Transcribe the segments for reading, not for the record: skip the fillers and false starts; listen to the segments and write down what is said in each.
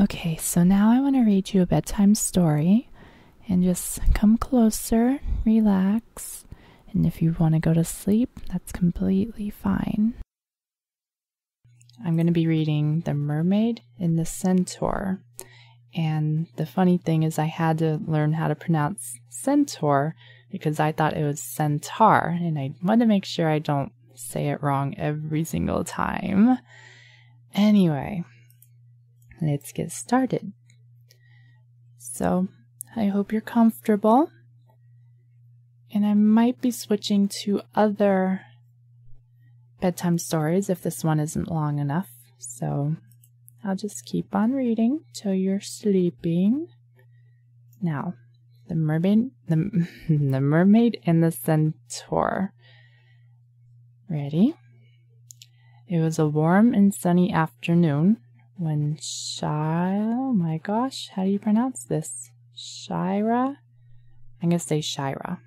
Okay, so now I want to read you a bedtime story, and just come closer, relax, and if you want to go to sleep, that's completely fine. I'm going to be reading The Mermaid and the Centaur, and the funny thing is I had to learn how to pronounce centaur because I thought it was centaur, and I want to make sure I don't say it wrong every single time. Anyway, let's get started. So, I hope you're comfortable, and I might be switching to other bedtime stories if this one isn't long enough, so I'll just keep on reading till you're sleeping. Now, the mermaid and the centaur. Ready? It was a warm and sunny afternoon when oh my gosh, how do you pronounce this? Shira? I'm going to say Shira.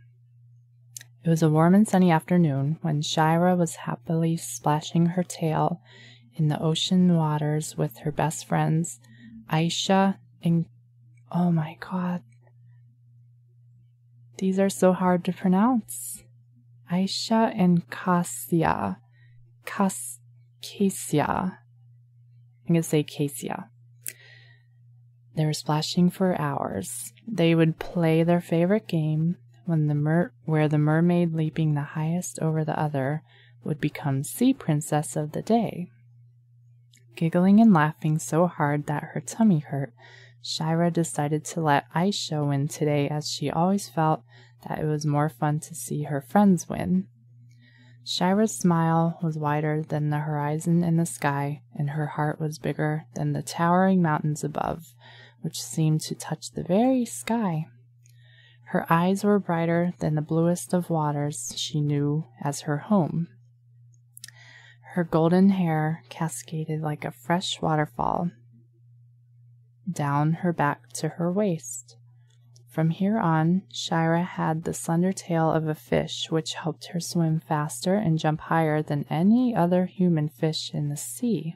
It was a warm and sunny afternoon when Shira was happily splashing her tail in the ocean waters with her best friends, Aisha and... oh my god. These are so hard to pronounce. Aisha and Cassia. Cassia. I'm going to say Cassia. They were splashing for hours. They would play their favorite game where the mermaid leaping the highest over the other would become sea princess of the day. Giggling and laughing so hard that her tummy hurt, Shira decided to let Aisha win today, as she always felt that it was more fun to see her friends win. Shira's smile was wider than the horizon in the sky, and her heart was bigger than the towering mountains above, which seemed to touch the very sky. Her eyes were brighter than the bluest of waters she knew as her home. Her golden hair cascaded like a fresh waterfall down her back to her waist. From here on, Shira had the slender tail of a fish, which helped her swim faster and jump higher than any other human fish in the sea.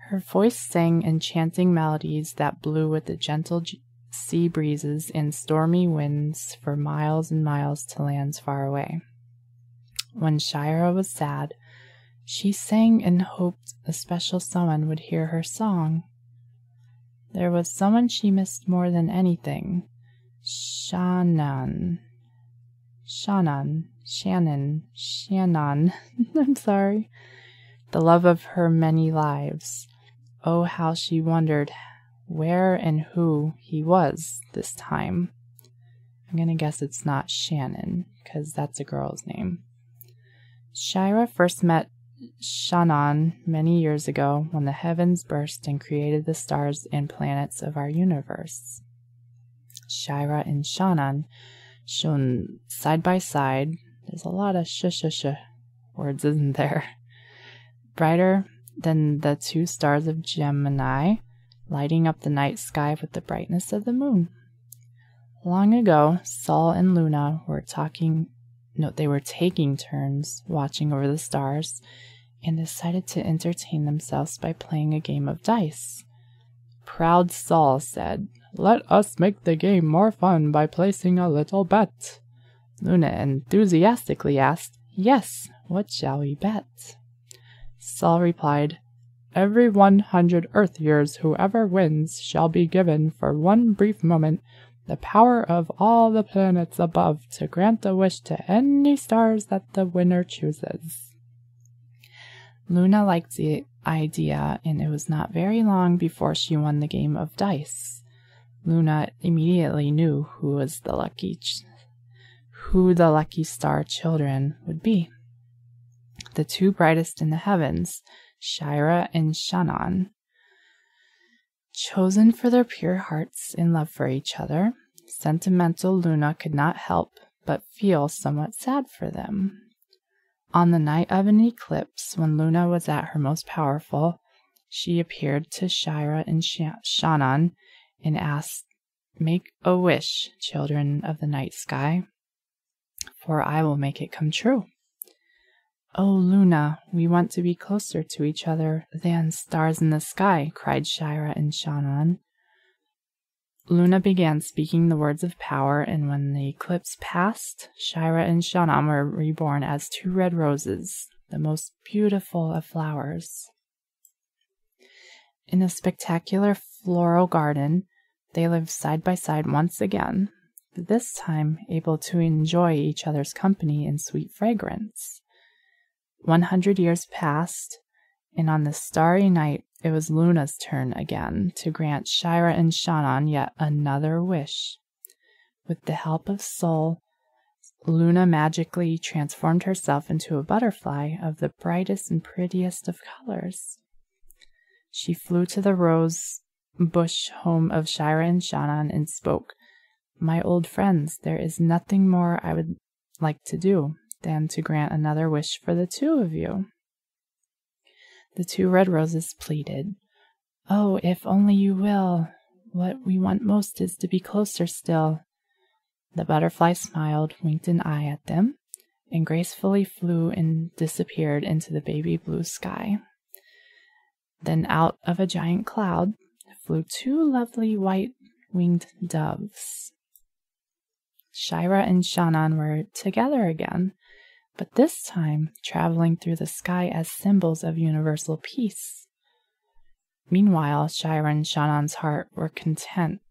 Her voice sang enchanting melodies that blew with the gentle sea breezes and stormy winds for miles and miles to lands far away. When Shira was sad, she sang and hoped a special someone would hear her song. There was someone she missed more than anything. Shannon. I'm sorry. The love of her many lives. Oh, how she wondered where and who he was this time. I'm going to guess it's not Shannon, because that's a girl's name. Shira first met Shannon many years ago when the heavens burst and created the stars and planets of our universe. Shira and Shannon shone side by side. There's a lot of sh words, isn't there? Brighter than the two stars of Gemini, lighting up the night sky with the brightness of the moon. Long ago, Sol and Luna were taking turns watching over the stars and decided to entertain themselves by playing a game of dice. Proud Sol said, "Let us make the game more fun by placing a little bet." Luna enthusiastically asked, "Yes, what shall we bet?" Sol replied, "Every 100 Earth years whoever wins shall be given for one brief moment the power of all the planets above to grant a wish to any stars that the winner chooses." Luna liked the idea, and it was not very long before she won the game of dice. Luna immediately knew who the lucky star children would be. The two brightest in the heavens, Shira and Shannon. Chosen for their pure hearts and love for each other, sentimental Luna could not help but feel somewhat sad for them. On the night of an eclipse, when Luna was at her most powerful, she appeared to Shira and Shannon and asked, "Make a wish, children of the night sky, for I will make it come true." "Oh, Luna, we want to be closer to each other than stars in the sky," cried Shira and Shannon. Luna began speaking the words of power, and when the eclipse passed, Shira and Shannon were reborn as two red roses, the most beautiful of flowers. In a spectacular floral garden, they lived side by side once again, but this time able to enjoy each other's company in sweet fragrance. 100 years passed, and on this starry night, it was Luna's turn again to grant Shira and Shannon yet another wish. With the help of Sol, Luna magically transformed herself into a butterfly of the brightest and prettiest of colors. She flew to the rose bush home of Shira and Shannon and spoke, "My old friends, there is nothing more I would like to do than to grant another wish for the two of you." The two red roses pleaded, "Oh, if only you will. What we want most is to be closer still." The butterfly smiled, winked an eye at them, and gracefully flew and disappeared into the baby blue sky. Then out of a giant cloud flew two lovely white-winged doves. Shira and Shannon were together again, but this time traveling through the sky as symbols of universal peace. Meanwhile, Shira and Shannon's hearts were content,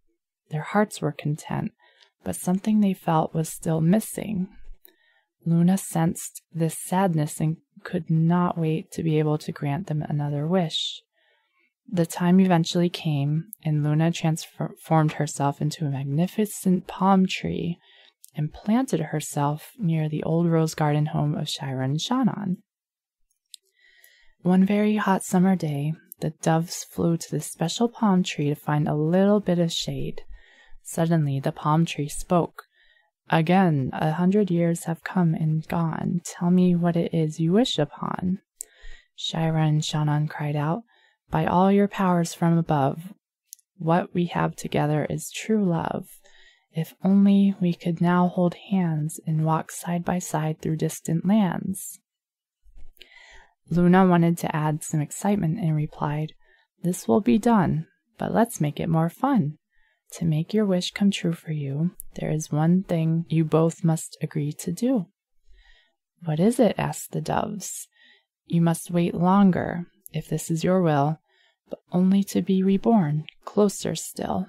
but something they felt was still missing. Luna sensed this sadness and could not wait to be able to grant them another wish. The time eventually came, and Luna transformed herself into a magnificent palm tree and planted herself near the old rose garden home of Shira and Shannon. One very hot summer day, the doves flew to this special palm tree to find a little bit of shade. Suddenly, the palm tree spoke. "Again, 100 years have come and gone. Tell me what it is you wish upon." Shira and Shannon cried out, "By all your powers from above, what we have together is true love. If only we could now hold hands and walk side by side through distant lands." Luna wanted to add some excitement and replied, "This will be done, but let's make it more fun. To make your wish come true for you, there is one thing you both must agree to do." "What is it?" asked the doves. "You must wait longer, if this is your will, but only to be reborn, closer still."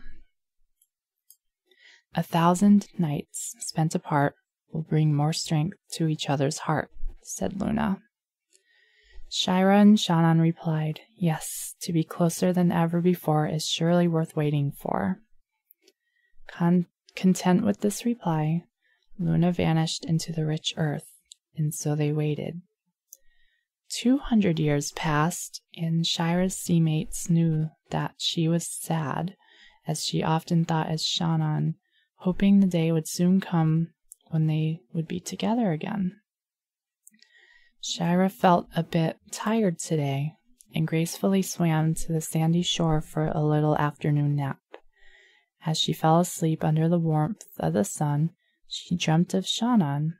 1,000 nights spent apart will bring more strength to each other's heart, said Luna. Shira and Shannon replied, "Yes, to be closer than ever before is surely worth waiting for." Content with this reply, Luna vanished into the rich earth, and so they waited. 200 years passed, and Shira's sea mates knew that she was sad, as she often thought as Shannon, hoping the day would soon come when they would be together again. Shira felt a bit tired today, and gracefully swam to the sandy shore for a little afternoon nap. As she fell asleep under the warmth of the sun, she dreamt of Shannon.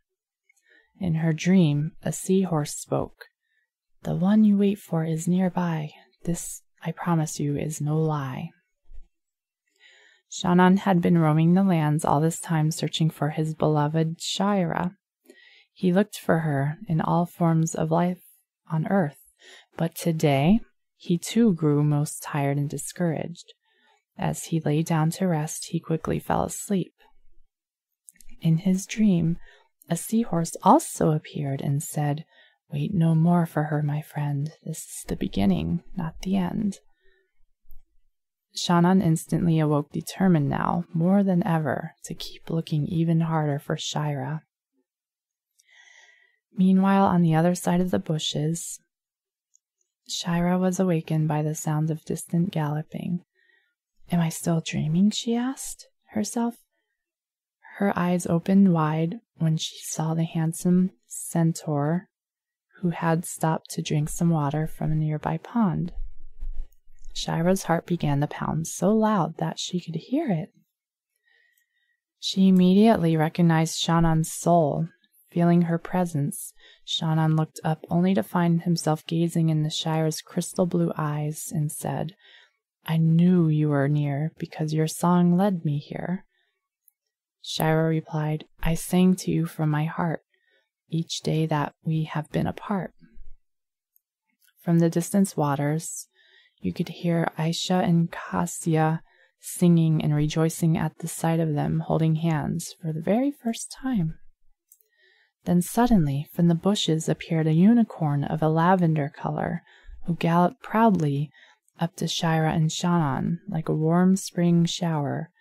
In her dream, a seahorse spoke. "The one you wait for is nearby. This, I promise you, is no lie." Shannon had been roaming the lands all this time searching for his beloved Shira. He looked for her in all forms of life on earth, but today he too grew most tired and discouraged. As he lay down to rest, he quickly fell asleep. In his dream, a seahorse also appeared and said, "Wait no more for her, my friend. This is the beginning, not the end." Shannon instantly awoke, determined now, more than ever, to keep looking even harder for Shira. Meanwhile, on the other side of the bushes, Shira was awakened by the sound of distant galloping. "Am I still dreaming?" she asked herself. Her eyes opened wide when she saw the handsome centaur who had stopped to drink some water from a nearby pond. Shira's heart began to pound so loud that she could hear it. She immediately recognized Shannon's soul, Feeling her presence, Shannon looked up only to find himself gazing into Shira's crystal blue eyes and said, "I knew you were near because your song led me here." Shira replied, "I sang to you from my heart each day that we have been apart." From the distant waters, you could hear Aisha and Cassia singing and rejoicing at the sight of them holding hands for the very first time. Then suddenly, from the bushes appeared a unicorn of a lavender color, who galloped proudly up to Shira and Shannon like a warm spring shower.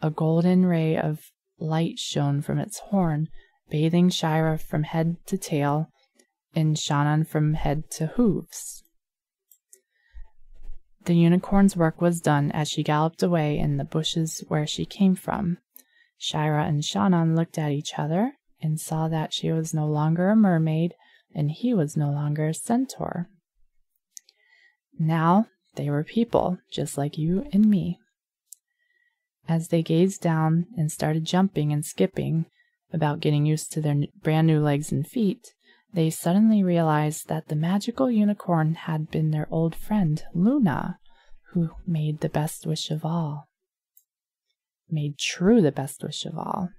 A golden ray of light shone from its horn, bathing Shira from head to tail, and Shannon from head to hooves. The unicorn's work was done as she galloped away in the bushes where she came from. Shira and Shannon looked at each other and saw that she was no longer a mermaid and he was no longer a centaur. Now they were people, just like you and me. As they gazed down and started jumping and skipping, about getting used to their brand new legs and feet, they suddenly realized that the magical unicorn had been their old friend, Luna, who made the best wish of all. Made true the best wish of all.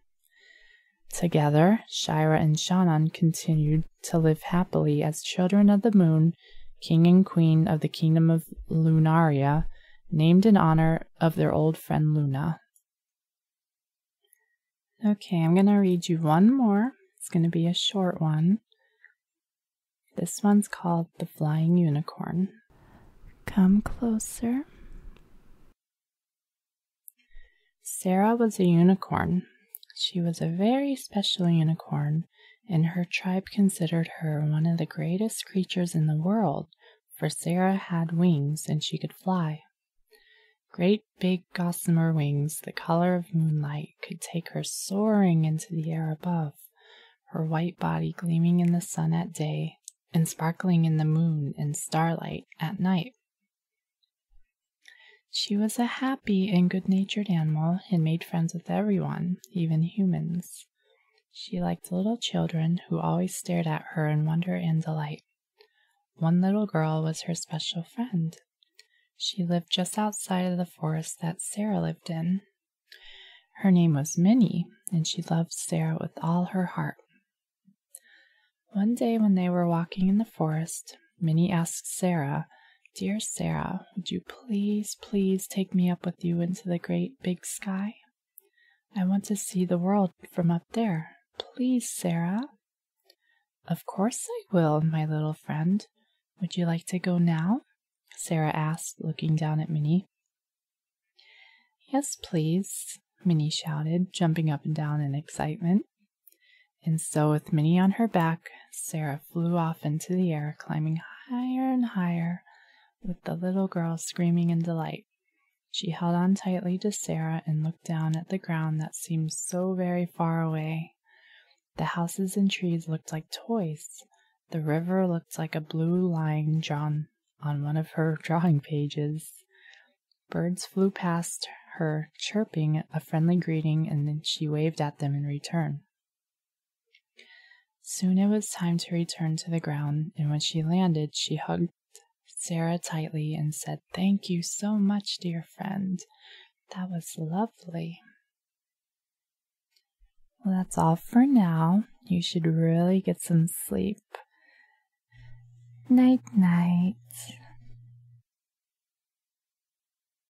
Together, Shira and Shannon continued to live happily as children of the moon, king and queen of the kingdom of Lunaria, named in honor of their old friend Luna. Okay, I'm going to read you one more. It's going to be a short one. This one's called The Flying Unicorn. Come closer. Sarah was a unicorn. She was a very special unicorn, and her tribe considered her one of the greatest creatures in the world, for Sarah had wings and she could fly. Great big gossamer wings, the color of moonlight, could take her soaring into the air above, her white body gleaming in the sun at day and sparkling in the moon and starlight at night. She was a happy and good-natured animal and made friends with everyone, even humans. She liked little children who always stared at her in wonder and delight. One little girl was her special friend. She lived just outside of the forest that Sarah lived in. Her name was Minnie, and she loved Sarah with all her heart. One day when they were walking in the forest, Minnie asked Sarah, "Dear Sarah, would you please take me up with you into the great big sky? I want to see the world from up there. Please, Sarah." "Of course I will, my little friend. Would you like to go now?" Sarah asked, looking down at Minnie. "Yes, please," Minnie shouted, jumping up and down in excitement. And so, with Minnie on her back, Sarah flew off into the air, climbing higher and higher, with the little girl screaming in delight. She held on tightly to Sarah and looked down at the ground that seemed so very far away. The houses and trees looked like toys. The river looked like a blue line drawn on one of her drawing pages. Birds flew past her, chirping a friendly greeting, and then she waved at them in return. Soon it was time to return to the ground, and when she landed, she hugged Sarah tightly and said, "Thank you so much, dear friend. That was lovely." Well, that's all for now. You should really get some sleep. Night, night.